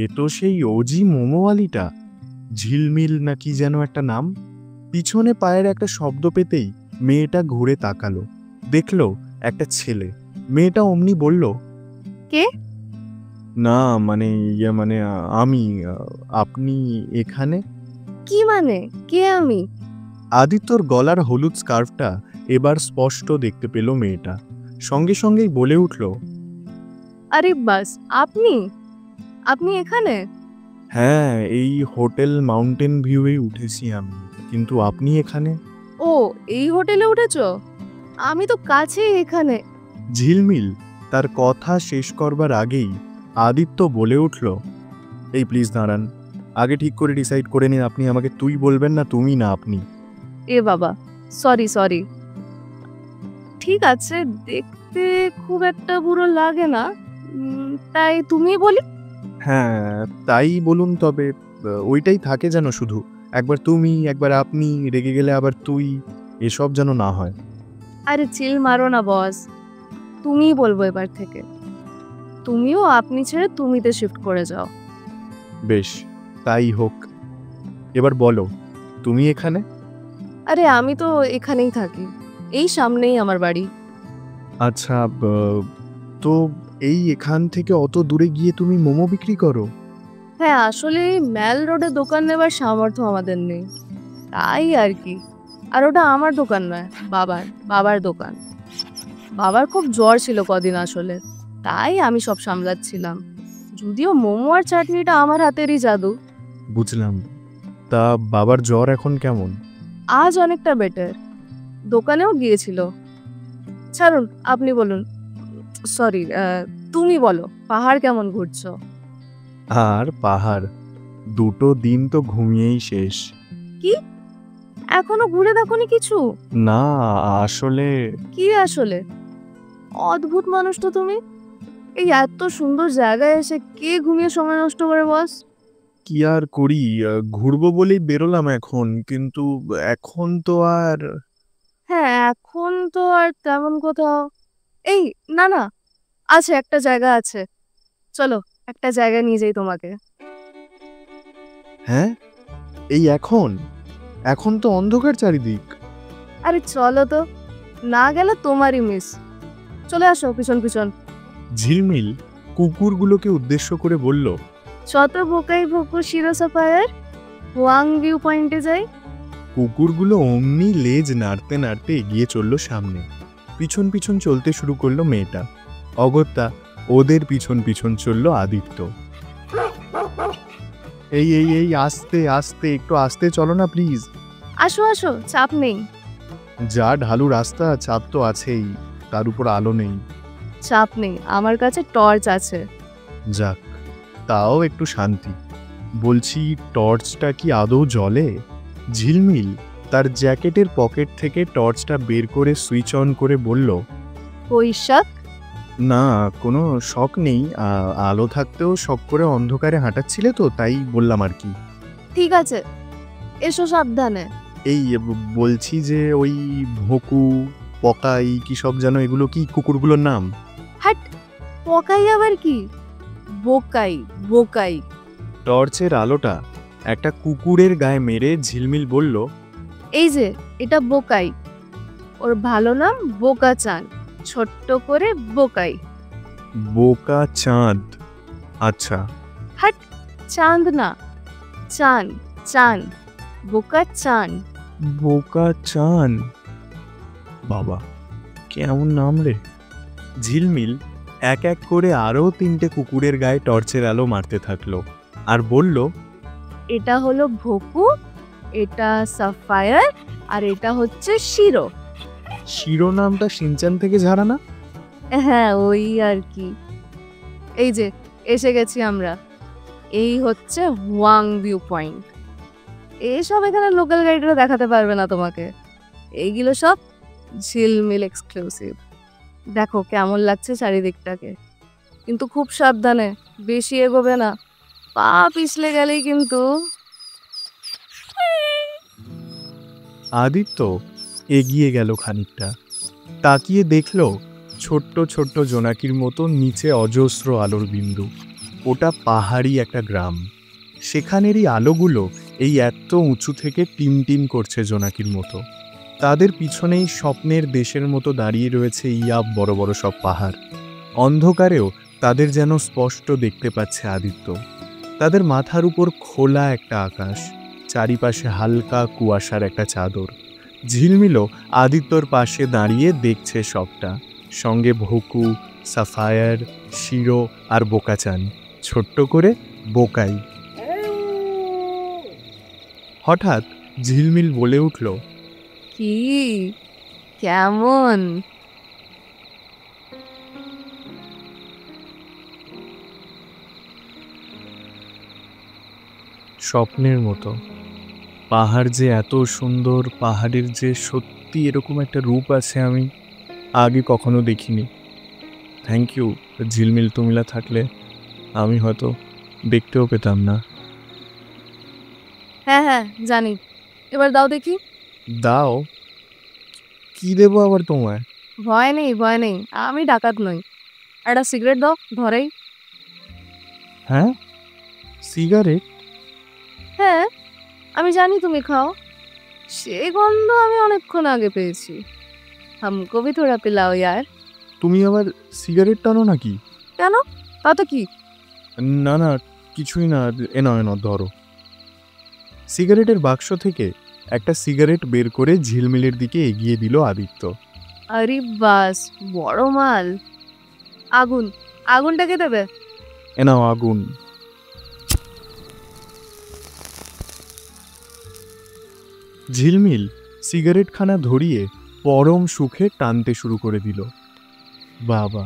এ তো সেই ওজি মোমোওয়ালিটা, ঝিলমিল না কি যেন একটা নাম। পিছনে পায়ের একটা শব্দ পেতেই মেয়েটা ঘুরে তাকালো, দেখল একটা ছেলে। মেয়েটা অমনি বলল, কে? না মানে মানে আমি, আপনি এখানে? কি মানে? কে আমি? আদিত্যর গলার হলুদ স্কার্ফটা এবার স্পষ্ট দেখতে পেল মেয়েটা। সঙ্গে সঙ্গেই বলে উঠল, আরে বাস, আপনি আপনি এখানে? হ্যাঁ, এই হোটেল মাউন্টেন ভিউয়ে উঠেছি আমি, কিন্তু আপনি এখানে? ও, এই হোটেলে উঠেছো? আমি তো কাছেই এখানে। ঝিলমিল তার কথা শেষ করবার আগেই আদিত্য বলে উঠল, এই প্লিজ দাঁড়ান, আগে ঠিক করে ডিসাইড করে নিন আপনি আমাকে তুই বলবেন না তুমি না আপনি। এ বাবা, সরি। ঠিক আছে, দেখতে খুব একটা বুড়ো লাগে না, তাই তুমি বলি। হ্যাঁ তাই বলুন, তবে ওইটাই থাকে যেন শুধু, একবার তুমি একবার আপনি, রেগে গেলে আবার তুই, এসব যেন না হয়। আরে চিল মারো না বস, তুমিই বলবো এবার থেকে। তুমিও আপনি ছেড়ে তুমিতে শিফট করে যাও। বেশ, তাই হোক। এবার বলো, তুমি এখানে? আরে আমি তো এখানেই থাকি, এই সামনেই আমার বাড়ি। আচ্ছা, তো এই এখান থেকে অত দূরে গিয়ে তুমি মোমো বিক্রি করো? হ্যাঁ, আসলে এই ম্যাল রোডে দোকান নেবার সামর্থ্য আমাদের নেই, তাই আর কি। আর ওটা আমার দোকান নয়, বাবার দোকান। বাবার খুব জ্বর ছিল কদিন আসলে, তাই আমি সব সামলাচ্ছিলাম। যদিও মোমো আর চাটনিটা আমার হাতেরই জাদু। বুঝলাম। তা বাবার জ্বর এখন কেমন? আজ অনেকটা বেটার। দোকানেও গিয়েছিল। ছাড়ুন, আপনি বলুন। সরি, তুমি বলো, পাহাড় কেমন ঘুরছো? আর পাহাড়, দুটো দিন তো ঘুমিয়েই শেষ। কি, এখনো ঘুরে দেখোনি কিছু? না, আসলে কি আসলে? অদ্ভুত মানুষ তো তুমি। এই এত সুন্দর জায়গায় এসে কে ঘুমিয়ে সময় নষ্ট করে বস? কি আর করি, ঘুরবো বলেই বেরোলাম এখন, কিন্তু এখন তো আর। হ্যাঁ, এখন তো আর তেমন কোথাও। এই, না না, আছে, একটা জায়গা আছে। চলো, একটা জায়গা নিয়ে যাই তোমাকে। হ্যাঁ, এই এখন? এখন তো অন্ধকার চারিদিক। আরে চলো তো, না গেলে তোমারই মিস। চলে আসো পিছন পিছন। ঝিলমিল কুকুরগুলোকে উদ্দেশ্য করে বলল, শত বোকাই ভুকু শিরো সাফায়ার, ওয়াং ভিউ পয়েন্টে যাই। কুকুরগুলো অমনি লেজ নাড়তে নাড়তে এগিয়ে চলল সামনে। পিছন পিছন চলতে শুরু করলো মেয়েটা। অগত্যা ওদের পিছন পিছন চলল আদিত্য। এই এই এই আস্তে আস্তে, একটু আস্তে চলো না প্লিজ। আসো আসো, চাপ নেই। যা ঢালু রাস্তা, চাপ তো আছেই, তার উপর আলো নেই। চাপ নেই, আমার কাছে টর্চ আছে। যাক, তাও একটু শান্তি। বলছি, টর্চটা কি আদৌ জ্বলে? ঝিলমিল তার জ্যাকেটের পকেট থেকে টর্চটা বের করে সুইচ অন করে বলল, বৈশাখ, না, কোনো শখ নেই, আলো থাকতেও শখ করে অন্ধকারে হাঁটাচ্ছিলে তো, তাই বললাম আর কি। ঠিক আছে, এসো সাবধানে। এই বলছি যে ওই ভোকু, পকাই কি সব যেন, এগুলো কি কুকুরগুলোর নাম? হাট, পকাই আবার কি? বোকাই, বোকাই। টর্চের আলোটা একটা কুকুরের গায়ে মেরে ঝিলমিল বলল, এই যে, এটা বোকাই। ওর ভালো নাম বোকা চান, ছোট্ট করে বোকাই। বোকা চাঁদ? আচ্ছা। হাট, চাঁদ না, চান, চান, বোকা চান। বোকা চান? বাবা, কেমন নাম রে। ঝিলমিল এক এক করে আরও 3টে কুকুরের গায়ে টর্চের আলো মারতে থাকলো আর বলল, এটা হলো ভোকু, এটা সাফায়ার, আর এটা হচ্ছে শিরো। শিরোনামটা সিনচান থেকে ঝাড়া না? হ্যাঁ, ওই আর কি। এই যে, এসে গেছি আমরা। এই হচ্ছে ওয়াং ভিউ পয়েন্ট। এইসব এখানে লোকাল গাইডরা দেখাতে পারবে না তোমাকে। এইগুলো সব ঝিলমিল এক্সক্লুসিভ। দেখো কেমন লাগছে চারিদিকটাকে, কিন্তু খুব সাবধানে, বেশি এগোবে না, পা পিছলে গেলেই কিন্তু। আদিত্য এগিয়ে গেল খানিকটা, তাকিয়ে দেখল ছোট্ট ছোট্ট জোনাকির মতো নিচে অজস্র আলোর বিন্দু। ওটা পাহাড়ি একটা গ্রাম। সেখানেরই আলোগুলো এই এত উঁচু থেকে টিম টিম করছে জোনাকির মতো। তাদের পিছনেই স্বপ্নের দেশের মতো দাঁড়িয়ে রয়েছে ইয়াব বড় বড় সব পাহাড়। অন্ধকারেও তাদের যেন স্পষ্ট দেখতে পাচ্ছে আদিত্য। তাদের মাথার উপর খোলা একটা আকাশ, চারিপাশে হালকা কুয়াশার একটা চাদর। ঝিলমিলও আদিত্যর পাশে দাঁড়িয়ে দেখছে সবটা, সঙ্গে ভোকু, সাফায়ার, শিরো আর বোকাচান, ছোট্ট করে বোকাই। হঠাৎ ঝিলমিল বলে উঠল, কি, কেমন? স্বপ্নের মতো। পাহাড় যে এত সুন্দর, পাহাড়ের যে সত্যি এরকম একটা রূপ আছে আমি আগে কখনো দেখিনি। থ্যাংক ইউ ঝিলমিল, তুমিলা থাকলে আমি হয়তো দেখতেও পেতাম না। হ্যাঁ হ্যাঁ, জানি। এবার দাও দেখি। দাও? কি দেবো আবার তোমায়? ভয় নেই, ভয় নেই, আমি ডাকাত নই। একটা সিগারেট দাও, ধরেই। হ্যাঁ, সিগারেট? হ্যাঁ, আমি জানি তুমি খাও। সে গন্ধ আমি অনেকক্ষণ আগে পেয়েছি। हमको भी थोड़ा पिलाओ यार। তুমি আবার সিগারেট টানো নাকি? কেন? তাতে কি? না না, কিছুই না। এনাও ধরো। সিগারেটের বাক্স থেকে একটা সিগারেট বের করে ঝিলমিলের দিকে এগিয়ে দিল আদিত্য। আরে বাস, বড় মাল। আগুন, আগুনটাকে দেবে? এনাও আগুন। ঝিলমিল সিগারেটখানা ধরিয়ে পরম সুখে টানতে শুরু করে দিল। বাবা,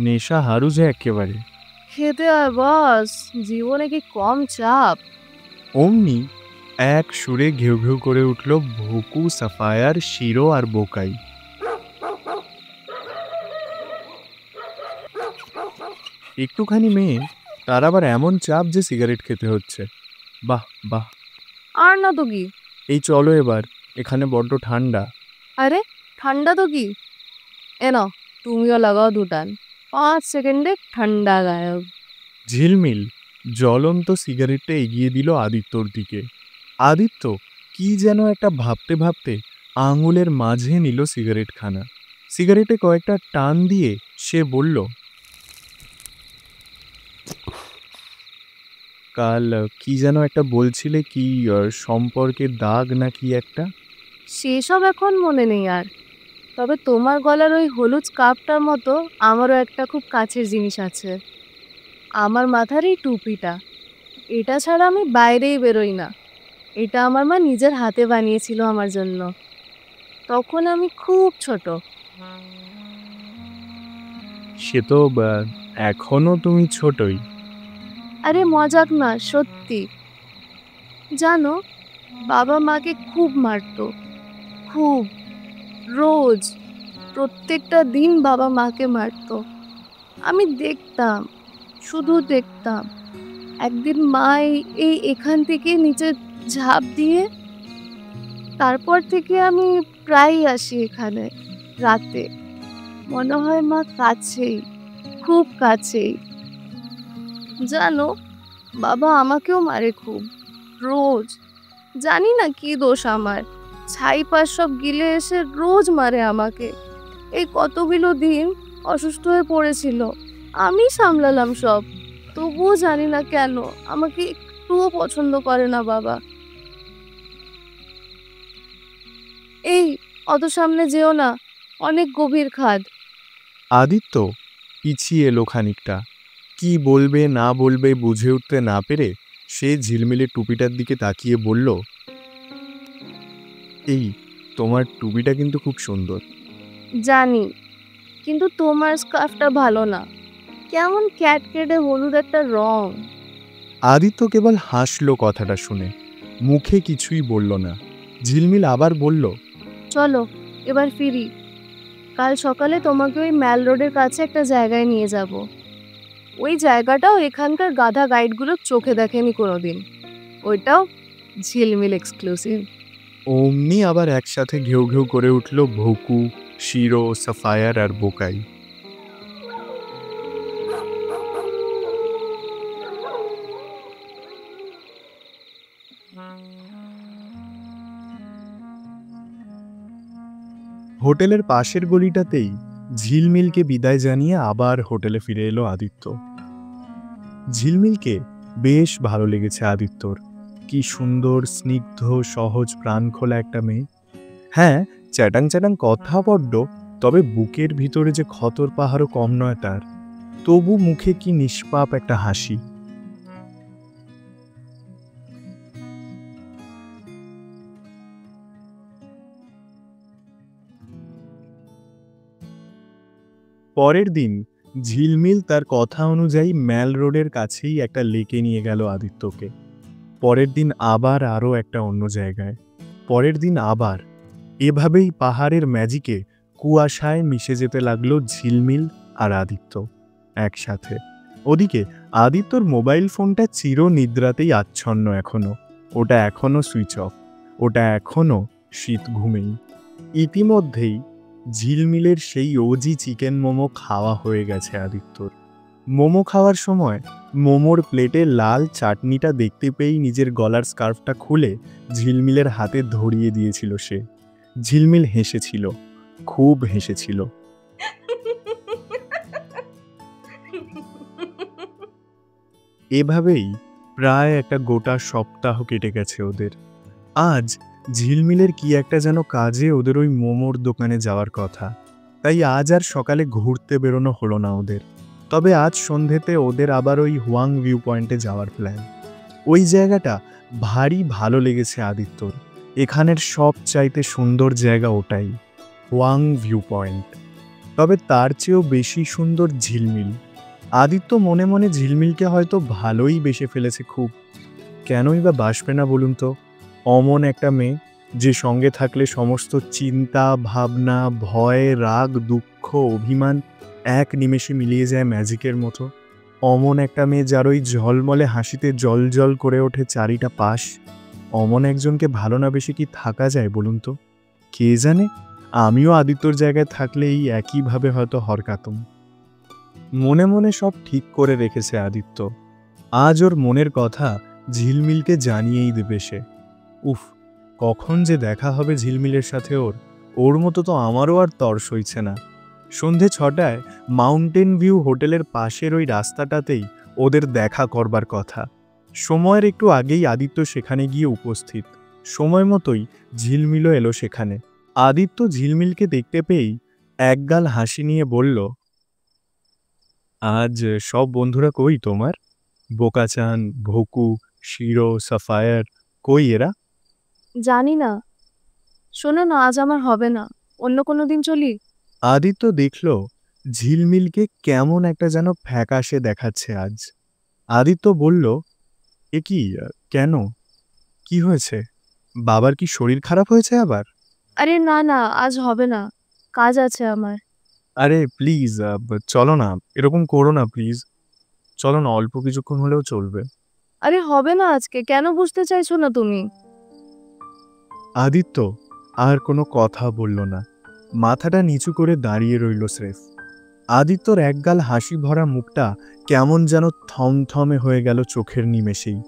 নেশা হারু যে একেবারে। খেতে হয় বস, জীবনে কি কম চাপ? অমনি এক সুরে ঘেউ ঘেউ করে উঠল ভুকু, সাফায়ার, শিরো আর বোকাই। একটুখানি মেয়ে, তার আবার এমন চাপ যে সিগারেট খেতে হচ্ছে। বাহ বাহ। আর না তো কি। এই চলো এবার, এখানে বড্ড ঠান্ডা। আরে ঠান্ডা তো কি, এ নাও তুমিও লাগাও দুটান, 5 সেকেন্ডে ঠান্ডা গায়ব। ঝিলমিল জ্বলন্ত সিগারেটটা এগিয়ে দিল আদিত্যর দিকে। আদিত্য কি যেন একটা ভাবতে ভাবতে আঙুলের মাঝে নিল সিগারেটখানা। সিগারেটে কয়েকটা টান দিয়ে সে বলল, কাল কি যেন একটা বলছিলে, কি সম্পর্কের দাগ নাকি একটা? সেসব এখন মনে নেই আর। তবে তোমার গলার ওই হলুদ স্কার্ফটার মতো আমারও একটা খুব কাছের জিনিস আছে। আমার মাথার এই টুপিটা, এটা ছাড়া আমি বাইরেই বেরোই না। এটা আমার মা নিজের হাতে বানিয়েছিল আমার জন্য। তখন আমি খুব ছোট। সে তো এখনো তুমি ছোটই। আরে মজাক না, সত্যি। জানো, বাবা মাকে খুব মারতো, খুব, রোজ, প্রত্যেকটা দিন বাবা মাকে মারতো। আমি দেখতাম, শুধু দেখতাম। একদিন মা এখান থেকে নিচে ঝাঁপ দিয়ে, তারপর থেকে আমি প্রায়ই আসি এখানে রাতে। মনে হয় মা কাছেই, খুব কাছেই। জানো, বাবা আমাকেও মারে খুব, রোজ। জানি না কি দোষ আমার, ছাই পাশ সব গিলে এসে রোজ মারে আমাকে। এই কতগুলো দিন অসুস্থ হয়ে পড়েছিল, আমি সামলালাম সব। তবুও জানি না কেন আমাকে একটুও পছন্দ করে না বাবা। এই অত সামনে যেও না, অনেক গভীর খাদ। আদিত্য পিছিয়ে এলো খানিকটা। কি বলবে না বলবে বুঝে উঠতে না পেরে সে ঝিলমিলের টুপিটার দিকে তাকিয়ে বলল, এই তোমার টুপিটা কিন্তু খুব সুন্দর। জানি, কিন্তু তোমার স্কার্ফটা ভালো না, কেমন ক্যাটকেটে হলুদ একটা রং। আদিত্য কেবল হাসলো কথাটা শুনে, মুখে কিছুই বলল না। ঝিলমিল আবার বলল, চলো এবার ফিরি। কাল সকালে তোমাকে ওই ম্যাল রোডের কাছে একটা জায়গায় নিয়ে যাব। ওই জায়গাটাও এখানকার গাধা গাইডগুলো চোখে দেখেনি কোনোদিন। ওইটাও ঝিলমিল এক্সক্লুসিভ। অমনি আবার একসাথে ঘেউ ঘেউ করে উঠল ভুকু, শিরো, সাফায়ার আর বোকাই। হোটেলের পাশের গলিটাতেই ঝিলমিলকে বিদায় জানিয়ে আবার হোটেলে ফিরে এলো আদিত্য। ঝিলমিলকে বেশ ভালো লেগেছে আদিত্যর। কি সুন্দর, স্নিগ্ধ, সহজ, প্রাণখোলা একটা মেয়ে। হ্যাঁ, চ্যাটাং চ্যাটাং কথা বড্ড, তবে বুকের ভিতরে যে ক্ষতর পাহাড়ও কম নয় তার। তবু মুখে কি নিষ্পাপ একটা হাসি। পরের দিন ঝিলমিল তার কথা অনুযায়ী ম্যাল রোডের কাছেই একটা লেকে নিয়ে গেল আদিত্যকে। পরের দিন আবার আরও একটা অন্য জায়গায়। পরের দিন আবার। এভাবেই পাহাড়ের ম্যাজিকে কুয়াশায় মিশে যেতে লাগলো ঝিলমিল আর আদিত্য একসাথে। ওদিকে আদিত্যর মোবাইল ফোনটা চির নিদ্রাতেই আচ্ছন্ন এখনো। ওটা এখনো সুইচ অফ, ওটা এখনো শীত ঘুমেই। ইতিমধ্যেই ঝিলমিলের সেই ওজি চিকেন মোমো খাওয়া হয়ে গেছে আদিত্যর। মোমো খাওয়ার সময় মোমোর প্লেটে লাল চাটনিটা দেখতে পেয়েই নিজের গলার স্কার্ফটা খুলে ঝিলমিলের হাতে ধরিয়ে দিয়েছিল সে। ঝিলমিল হেসেছিল। খুব হেসেছিল। এভাবেই প্রায় একটা গোটা সপ্তাহ কেটে গেছে ওদের। আজ ঝিলমিলের কি একটা যেন কাজে ওদের ওই মোমোর দোকানে যাওয়ার কথা, তাই আজ আর সকালে ঘুরতে বেরোনো হলো না ওদের। তবে আজ সন্ধেতে ওদের আবার ওই হুয়াং ভিউ পয়েন্টে যাওয়ার প্ল্যান। ওই জায়গাটা ভারী ভালো লেগেছে আদিত্যর। এখানের সবচাইতে সুন্দর জায়গা ওটাই, হুয়াং ভিউ পয়েন্ট। তবে তার চেয়েও বেশি সুন্দর ঝিলমিল। আদিত্য মনে মনে ঝিলমিলকে হয়তো ভালোই বেসে ফেলেছে খুব। কেনই বা বাসবে না বলুন তো? অমন একটা মেয়ে, যে সঙ্গে থাকলে সমস্ত চিন্তা ভাবনা, ভয়, রাগ, দুঃখ, অভিমান এক নিমেষে মিলিয়ে যায় ম্যাজিকের মতো। অমন একটা মেয়ে যার ওই ঝলমলে হাসিতে জল জল করে ওঠে চারিটা পাশ। অমন একজনকে ভালো না বেশি কি থাকা যায় বলুন তো? কে জানে, আমিও আদিত্যর জায়গায় থাকলে এই একইভাবে হয়তো হরকাতুম। মনে মনে সব ঠিক করে রেখেছে আদিত্য। আজ ওর মনের কথা ঝিলমিলকে জানিয়েই দেবে সে। উফ, কখন যে দেখা হবে ঝিলমিলের সাথে ওর মতো তো আমারও আর তর সইছে না। সন্ধে 6টায় মাউন্টেন ভিউ হোটেলের পাশের ওই রাস্তাটাতেই ওদের দেখা করবার কথা। সময়ের একটু আগেই আদিত্য সেখানে গিয়ে উপস্থিত। সময় মতোই ঝিলমিলও এলো সেখানে। আদিত্য ঝিলমিলকে দেখতে পেয়েই একগাল হাসি নিয়ে বলল, আজ সব বন্ধুরা কই তোমার? বোকাচান, ভোকু, শিরো, সাফায়ার, কই এরা? জানি না। শোনো না, আজ আমার হবে না, অন্য কোনো দিন চলি। আদিত্য দেখল ঝিলমিলকে কেমন একটা যেন ফ্যাকাশে দেখাচ্ছে আজ। আদিত্য বলল, এ কি, কেন, কি হয়েছে? বাবার কি শরীর খারাপ হয়েছে আবার? আরে না না, আজ হবে না, কাজ আছে আমার। আরে প্লিজ, চলো না, এরকম করো না প্লিজ। চলো না, অল্প কিছুক্ষণ হলেও চলবে। আরে হবে না আজকে, কেন বুঝতে চাইছো না তুমি? আদিত্য আর কোনো কথা বলল না, মাথাটা নিচু করে দাঁড়িয়ে রইল স্রেফ। আদিত্যর একগাল হাসি ভরা মুখটা কেমন যেন থমথমে হয়ে গেল চোখের নিমেষেই।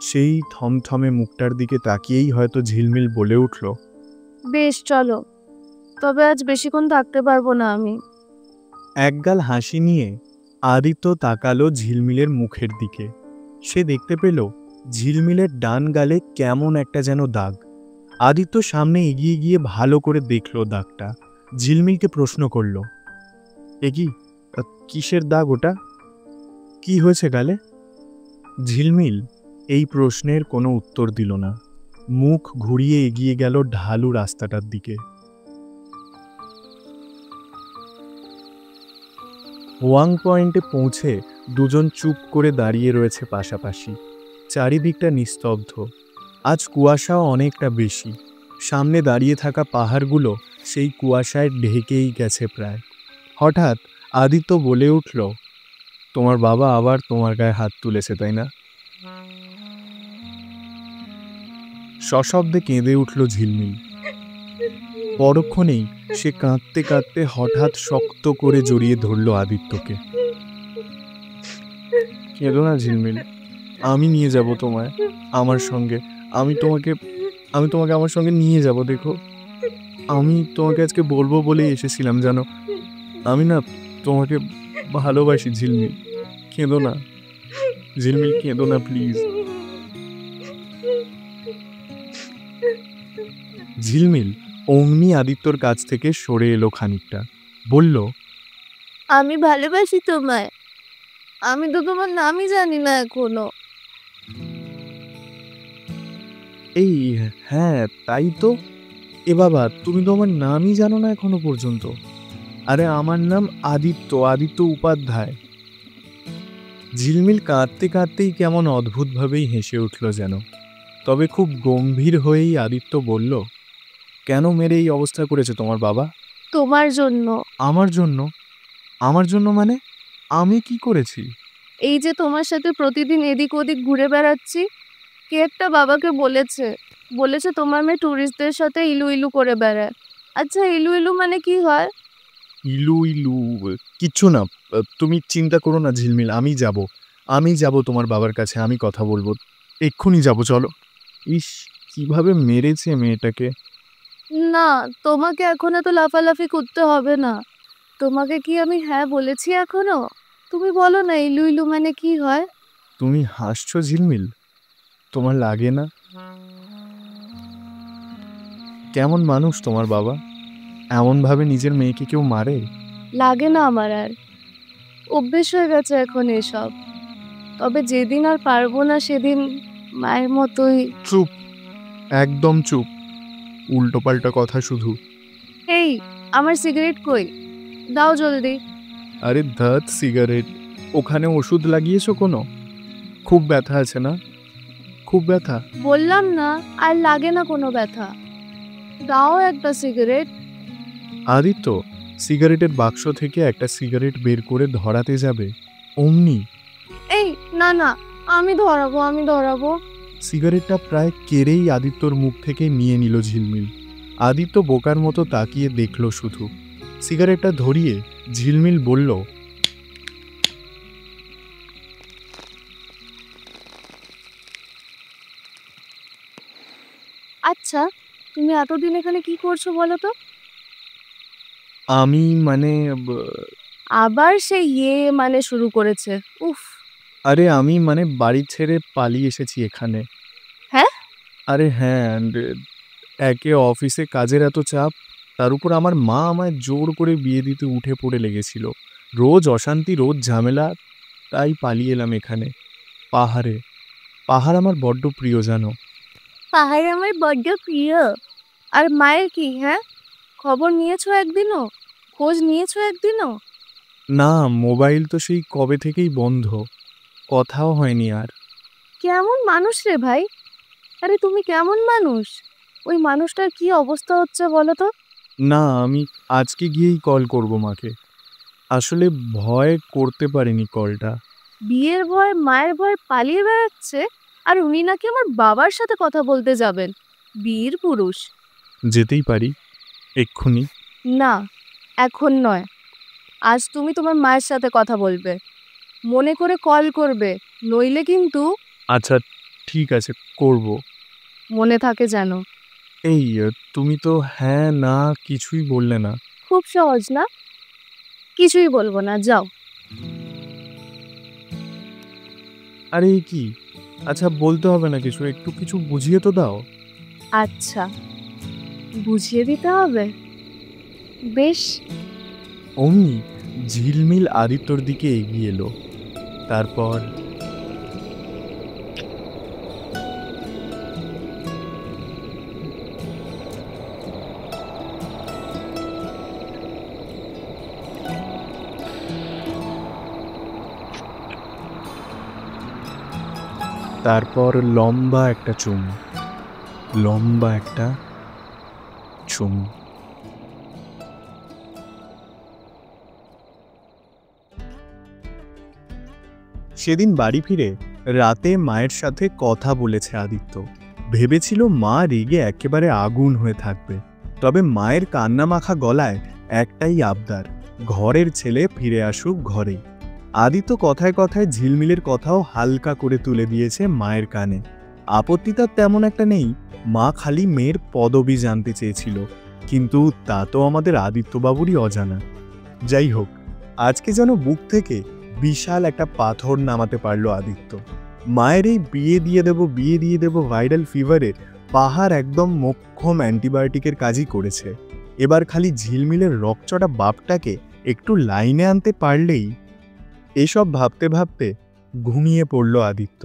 সেই থমথমে মুখটার দিকে তাকিয়েই হয়তো ঝিলমিল বলে উঠল, বেশ চলো, তবে আজ বেশিক্ষণ থাকতে পারবো না আমি। একগাল হাসি নিয়ে আদিত্য তাকালো ঝিলমিলের মুখের দিকে। সে দেখতে পেল ঝিলমিলের ডান গালে কেমন একটা যেন দাগ। আদিত্য সামনে এগিয়ে গিয়ে ভালো করে দেখল দাগটা। ঝিলমিলকে প্রশ্ন করল, এ কি, কিসের দাগ ওটা? কি হয়েছে গালে? ঝিলমিল এই প্রশ্নের কোনো উত্তর দিল না। মুখ ঘুরিয়ে এগিয়ে গেল ঢালু রাস্তাটার দিকে। ওয়াং পয়েন্টে পৌঁছে দুজন চুপ করে দাঁড়িয়ে রয়েছে পাশাপাশি। চারিদিকটা নিস্তব্ধ। আজ কুয়াশাও অনেকটা বেশি। সামনে দাঁড়িয়ে থাকা পাহাড়গুলো সেই কুয়াশায় ঢেকেই গেছে প্রায়। হঠাৎ আদিত্য বলে উঠল, তোমার বাবা আবার তোমার গায়ে হাত তুলেছে, তাই না? সশব্দে কেঁদে উঠল ঝিলমিল। পরক্ষণেই সে কাঁদতে কাঁদতে হঠাৎ শক্ত করে জড়িয়ে ধরল আদিত্যকে। কেঁদো না ঝিলমিল, আমি নিয়ে যাব তোমায় আমার সঙ্গে। আমি তোমাকে আমার সঙ্গে নিয়ে যাব। দেখো, আমি তোমাকে আজকে বলবো বলেই এসেছিলাম, জানো। আমি না তোমাকে ভালোবাসি ঝিলমিল। কেঁদো না ঝিলমিল, কেঁদো না প্লিজ। ঝিলমিল অমনি আদিত্যর কাছ থেকে সরে এলো খানিকটা, বলল, আমি ভালোবাসি তোমায়, আমি তো তোমার নামই জানি না এখনো। এই, হ্যাঁ তাই তো। এ বাবা, তুমি তো আমার নামই জানো না এখনো পর্যন্ত। আরে আমার নাম আদিত্য, আদিত্য উপাধ্যায়। ঝিলমিল কাঁদতে কাঁদতেই কেমন অদ্ভুতভাবেই হেসে উঠল যেন। তবে খুব গম্ভীর হয়েই আদিত্য বলল, কেন মেরে এই অবস্থা করেছে তোমার বাবা? তোমার জন্য। আমার জন্য? আমার জন্য মানে? আমি কি করেছি? এই যে তোমার সাথে প্রতিদিন এদিক ওদিক ঘুরে বেড়াচ্ছি, কে একটা বাবাকে বলেছে তোমার মেয়ে ট্যুরিস্টদের সাথে ইলু ইলু করে বেড়ায়। আচ্ছা, ইলু ইলু মানে কি হয়? ইলু ইলু কিচ্ছু না। তুমি চিন্তা করো না ঝিলমিল, আমি যাব তোমার বাবার কাছে, আমি কথা বলবো, এক্ষুনি যাব, চলো। ইস, কিভাবে মেরেছে মেয়েটাকে। না, তোমাকে এখন এত লাফালাফি করতে হবে না। তোমাকে কি আমি হ্যাঁ বলেছি এখনো? তুমি বলো না ইলু ইলু মানে কি হয়? তুমি হাসছো ঝিলমিল? তোমার লাগে না? কেমন মানুষ তোমার বাবা? এমনভাবে নিজের মেয়েকে কেউ মারে? লাগে না আমার আর। অভ্যেস হয়ে গেছে এখন এসব। তবে যেদিন আর পারবো না সেদিন মায়ের মতোই। চুপ, একদম চুপ। উল্টোপাল্টা কথা শুধু। এই, আমার সিগারেট কই? দাও জলদি। আরে ধ্যাৎ সিগারেট। ওখানে ওষুধ লাগিয়েছো কোনো? খুব ব্যথা আছে না? খুব ব্যথা? বললাম না আর লাগে না কোনো ব্যথা। দাও একটা সিগারেট। আদিত্য সিগারেটের বাক্স থেকে একটা সিগারেট বের করে ধরাতে যাবে অমনি এই, না না, আমি ধরাবো। সিগারেটটা প্রায় কেড়েই আদিত্যর মুখ থেকে নিয়ে নিল ঝিলমিল। আদিত্য বোকার মতো তাকিয়ে দেখল শুধু। সিগারেটটা ধরিয়ে ঝিলমিল বলল, আচ্ছা, তুমি এতদিন এখানে কি করছো বলো তো? আমি মানে আবার সে মানে শুরু করেছে। উফ। আরে আমি মানে বাড়ি ছেড়ে পালিয়ে এসেছি এখানে। হ্যাঁ? আরে হ্যাঁ, and, একে অফিসে কাজের এত চাপ, তার উপর আমার মা আমায় জোর করে বিয়ে দিতে উঠে পড়ে লেগেছিল। রোজ অশান্তি, রোজ ঝামেলা, তাই পালিয়ে এলাম এখানে পাহাড়ে। পাহাড় আমার বড্ড প্রিয় জানো। পাহাড় আমার বড্ড প্রিয়। আর মায়ের কি, হ্যাঁ? খবর নিয়েছো একদিনও? খোঁজ নিয়েছো একদিনও? না, মোবাইল তো সেই কবে থেকেই বন্ধ, কথাও হয়নি আর। কেমন মানুষ রে ভাই? আরে তুমি কেমন মানুষ? ওই মানুষটার কি অবস্থা হচ্ছে বলো তো? না, আমি আজকে গিয়েই কল করব মাকে। আসলে ভয় করতে পারিনি কলটা। বিয়ের ভয় মায়ের ভয় পালিয়ে বেড়াচ্ছে, আর উনি নাকি আমার বাবার সাথে কথা বলতে যাবেন। বীর পুরুষ। যেতেই পারি এক্ষুনি। না, এখন নয়। আজ তুমি তোমার মায়ের সাথে কথা বলবে, মনে করে কল করবে, নইলে কিন্তু। আচ্ছা ঠিক আছে, করব। মনে থাকে যেন। এই তুমি তো হ্যাঁ না কিছুই বললে না। খুব সহজ না? কিছুই বলবো না, যাও। আরে এই কি? আচ্ছা বলতে হবে না কিছু, একটু কিছু বুঝিয়ে তো দাও। আচ্ছা, বুঝিয়ে দিতে হবে। বেশ। অমনি ঝিলমিল আদিত্যর দিকে এগিয়ে এলো। তারপর তারপর লম্বা একটা চুমু, লম্বা একটা চুমু। সেদিন বাড়ি ফিরে রাতে মায়ের সাথে কথা বলেছে আদিত্য। ভেবেছিল মা রেগে একেবারে আগুন হয়ে থাকবে, তবে মায়ের কান্না মাখা গলায় একটাই আবদার, ঘরের ছেলে ফিরে আসুক ঘরে। আদিত্য কথায় কথায় ঝিলমিলের কথাও হালকা করে তুলে দিয়েছে মায়ের কানে। আপত্তি তার তেমন একটা নেই, মা খালি মেয়ের পদবি জানতে চেয়েছিল, কিন্তু তা তো আমাদের আদিত্যবাবুরই অজানা। যাই হোক, আজকে যেন বুক থেকে বিশাল একটা পাথর নামাতে পারলো আদিত্য। মায়ের এই বিয়ে দিয়ে দেব ভাইরাল ফিভারে পাহাড় একদম মোক্ষম অ্যান্টিবায়োটিকের কাজই করেছে। এবার খালি ঝিলমিলের রকচটা বাপটাকে একটু লাইনে আনতে পারলেই। এসব ভাবতে ভাবতে ঘুমিয়ে পড়ল আদিত্য।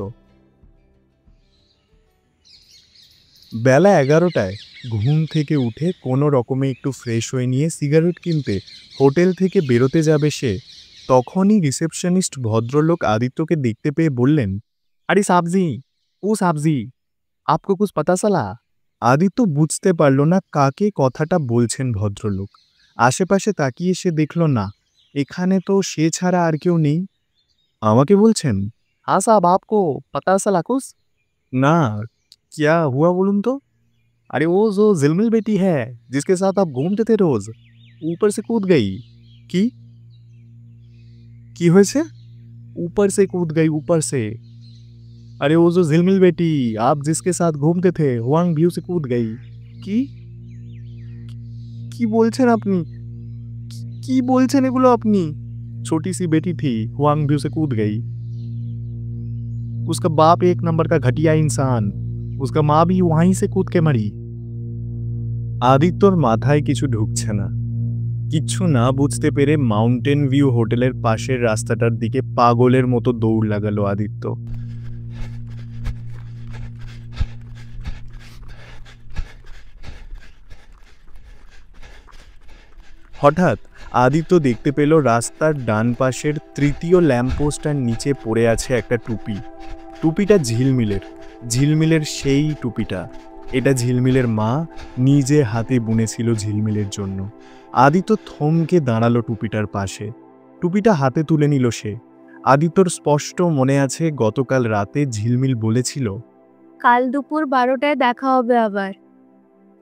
বেলা 11টায় ঘুম থেকে উঠে কোনো রকমে একটু ফ্রেশ হয়ে নিয়ে সিগারেট কিনতে হোটেল থেকে বেরোতে যাবে সে, তখনই রিসেপশনিস্ট ভদ্রলোক আদিত্যকে দেখতে পেয়ে বললেন, আরে সাবজি, ও সাবজি, আপকো কুছ পাতা চলা? আদিত্য বুঝতে পারল না কাকে কথাটা বলছেন ভদ্রলোক। আশেপাশে তাকিয়ে সে দেখল না, এখানে তো সে ছাড়া আর কেউ নেই। আমাকে বলছেন? হ্যাঁ সাব, আপকো পাতা চলা কুছ? না, क्या हुआ बोलूं तो? अरे वो जो झिलमिल बेटी है जिसके साथ आप घूमते थे रोज, ऊपर से कूद गई। की की হয়েছে? ऊपर से कूद गई, ऊपर से। अरे वो जो झिलमिल बेटी आप जिसके साथ घूमते थे हुआंग व्यू से कूद गई। की কি বলছেন আপনি? কি বলছেন এগুলো আপনি? छोटी सी बेटी थी, हुआंग व्यू से कूद गई। उसका बाप एक नंबर का घटिया इंसान, उसका माँ भी वहीं से कूद के मरी। আদিত্যর মাথায় কিছু ঢুকছে না। কিচ্ছু না বুঝতে পেরে মাউন্টেন ভিউ হোটেলের পাশের রাস্তাটার দিকে পাগলের মতো দৌড় লাগালো আদিত্য। হঠাৎ আদিত্য দেখতে পেল রাস্তার ডান পাশের তৃতীয় ল্যাম্পপোস্টার নিচে পড়ে আছে একটা টুপি। টুপিটা ঝিলমিলের সেই টুপিটা। এটা ঝিলমিলের মা নিজে হাতে বুনেছিল ঝিলমিলের জন্য। আদিত্য থমকে দাঁড়ালো টুপিটার পাশে। টুপিটা হাতে তুলে নিল সে। আদিত্যর স্পষ্ট মনে আছে গতকাল রাতে ঝিলমিল বলেছিল, কাল দুপুর 12টায় দেখা হবে আবার।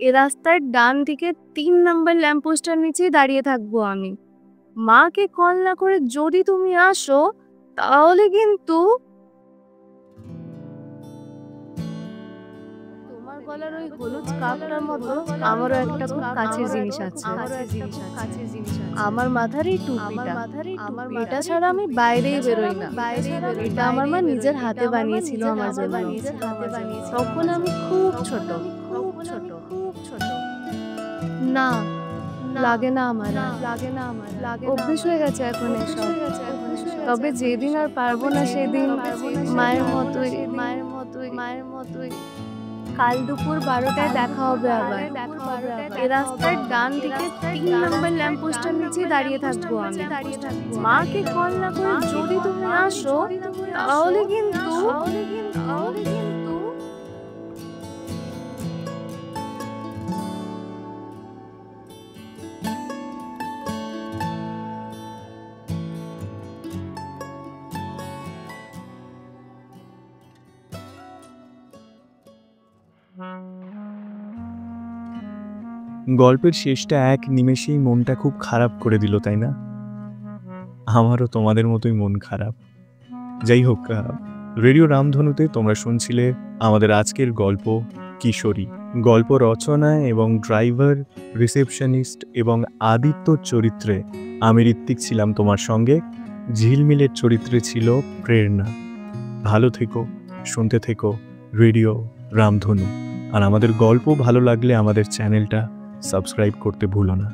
এ রাস্তার ডান দিকে 3 নম্বর ল্যাম্পপোস্টার নিচেই দাঁড়িয়ে থাকবো আমি। মাকে কল না করে যদি তুমি আসো তাহলে কিন্তু তোমার গলার ওই হলুদ স্কার্ফটার মতো আমারও একটা খুব কাছের জিনিস আছে। আমার মাথার এই টুপিটা, এটা ছাড়া আমি বাইরেই বেরোই না। এটা আমার মা নিজের হাতে বানিয়েছিল আমার জন্য। তখন আমি খুব ছোট। না লাগে না আমার, অভ্যেস হয়ে গেছে এখন এসব। তবে যেদিন আর পারবো না সেদিন মায়ের মতোই কাল দুপুর 12টায় দেখা হবে আবার। এ রাস্তার ডান দিকে 3 নম্বর ল্যাম্পপোস্টার নিচে দাঁড়িয়ে থাকবো আমি। মাকে কল না করে যদি তুমি আসো তাহলে কিন্তু গল্পের শেষটা এক নিমেষেই মনটা খুব খারাপ করে দিল, তাই না? আমারও তোমাদের মতোই মন খারাপ। যাই হোক, রেডিও রামধনুতে তোমরা শুনছিলে আমাদের আজকের গল্প কিশোরী। গল্প রচনায় এবং ড্রাইভার, রিসেপশনিস্ট এবং আদিত্যর চরিত্রে আমি ঋত্বিক ছিলাম তোমার সঙ্গে। ঝিলমিলের চরিত্রে ছিল প্রেরণা। ভালো থেকো, শুনতে থেকো রেডিও রামধনু। আর আমাদের গল্প ভালো লাগলে আমাদের চ্যানেলটা সাবস্ক্রাইব করতে ভুলো না।